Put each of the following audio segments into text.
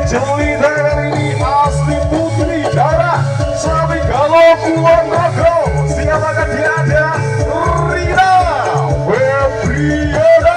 Jelita kali ini asli putri darah Sapi Galuh Kulon Progo. Siapakah dia ada? Rina Febriana.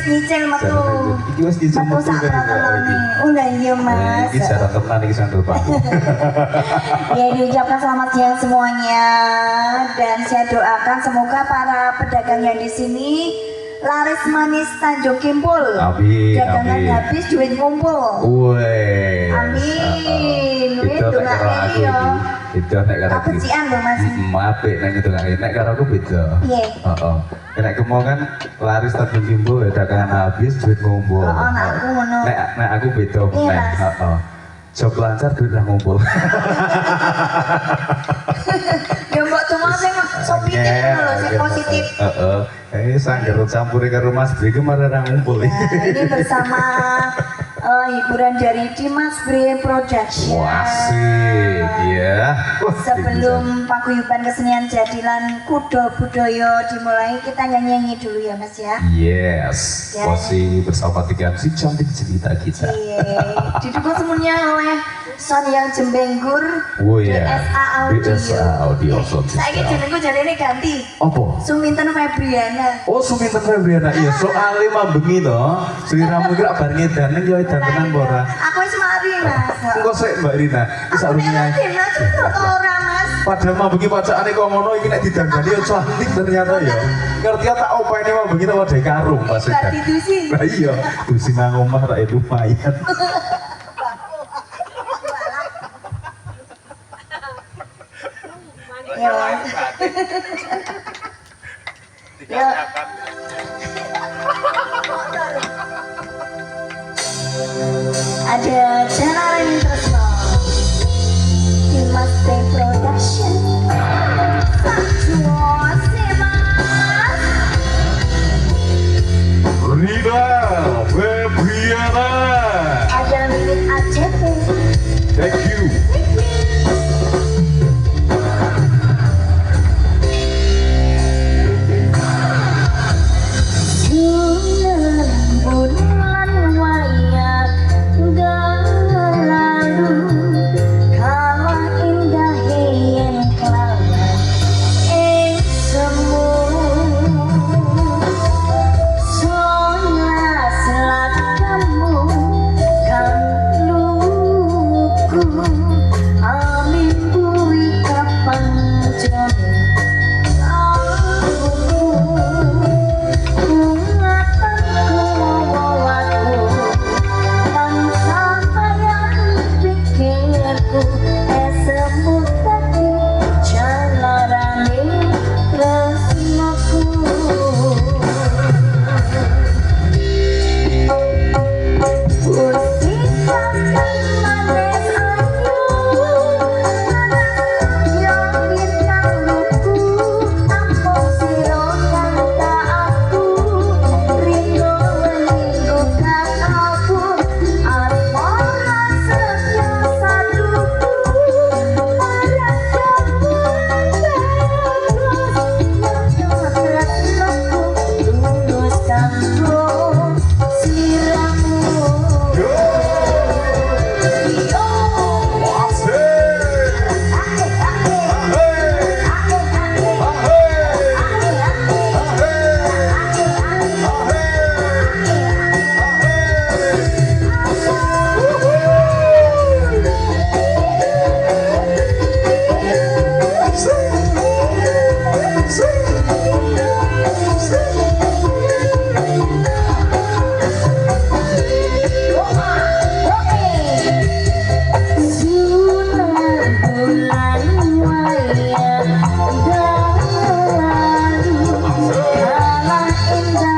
Nyicil metu. Iki wis nyicil metu Udah iya Mas. Iki cara tenan iki sandal Pak. Ya diucapkan selamat siang semuanya dan saya doakan semoga para pedagang yang di sini laris manis Tanjung Kimpul. Amin. Dagangan habis duit ngumpul. Weh. Amin. Itu nek karo aku iki. Itu nek karo aku. Kecian lho Mas. Apik nek itu nek karo aku beda. Iya. Heeh. Nek kemau kan laris Tanjung Kimpul ya dagangan habis duit ngumpul. Heeh, nek aku ngono. Nek aku beda nek. Heeh. Job lancar duit lah ngumpul. Ya mbok cuma sing sopite lho sing positif. Heeh. Sanggar campuri karo Mas Bri kemarin ngumpul. Ini bersama hiburan dari Dimas Bri Production. Wasik ya. Sebelum paguyuban kesenian jadilan kudo budaya dimulai, kita nyanyi dulu ya Mas ya. Yes. Ya. Masih bersama tiga si cantik cerita kita. Iya. Didukung semuanya oleh Son yang Jembenggur. Oh ya. BSA Audio. Sound Saiki System. jenengku jarene ganti. Apa? Suminten Febriana. Oh, Suminten Febriana. Iya, soalnya mambengi to. Sliramu kira bar ngedan ning yo edan tenan apa ora? Aku wis mari Mas. Engko sik Mbak Rina. Wis Aku harusnya. Mas kok ora Mas. Padahal mambengi pacakane kok ngono iki nek didandani yo cantik ternyata ya. Ngerti tak opene mambengi tak wadah karung Mas. Berarti dusi. Lah iya, dusi nang omah ra lumayan. Ya Mas. Ya. Ada Jalanan Tresno Dimas Bri Production Sakjuo Simas Rina Febriana. ada milik ACP. Thank you. Bulan wayang lalu kalah indah yang kelawan semu sola selakamu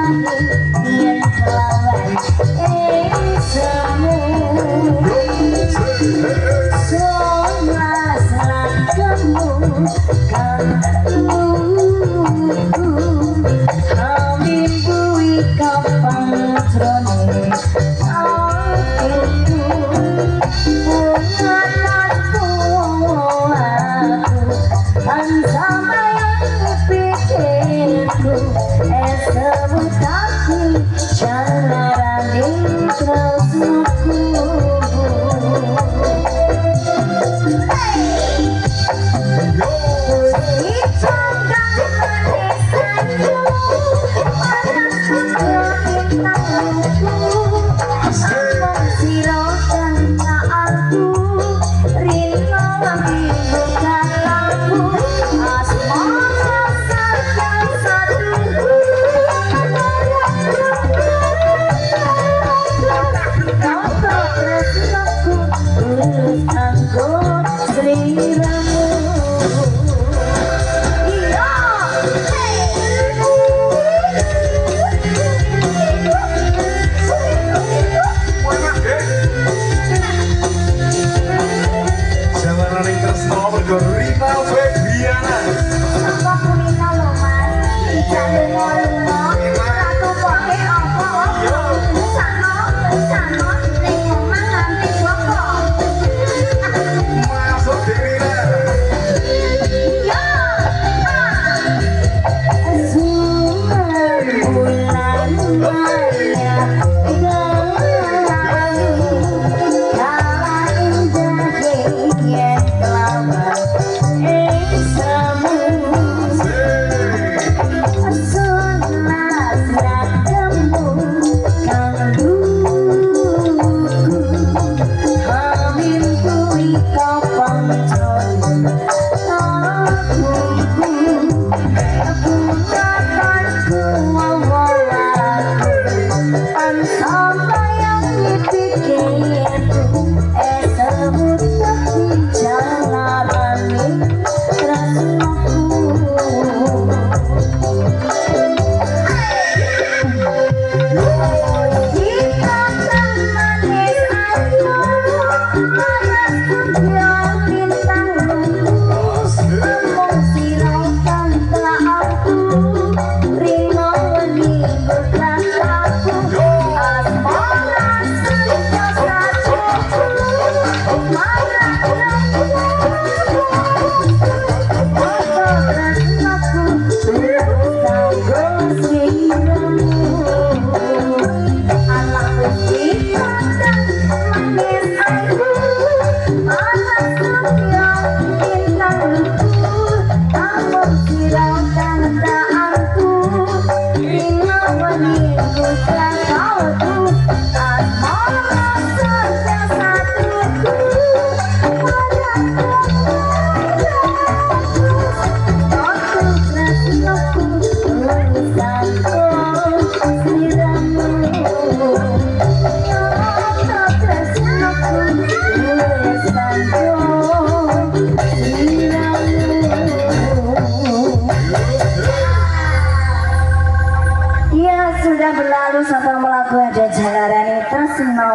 yen kelawan semu solas langkahmu kan bui kapang trone aku pungatanku aku ansama yang pikirku sebut aku jalanin tresnaku Rina Febriana sama kulina loh mas jangan lungo aku pakai apa-apa sana ning omah nganti boko masuk di Rina ya sumber bulan maya Sudah berlalu sampai melaku ada jalarani tresno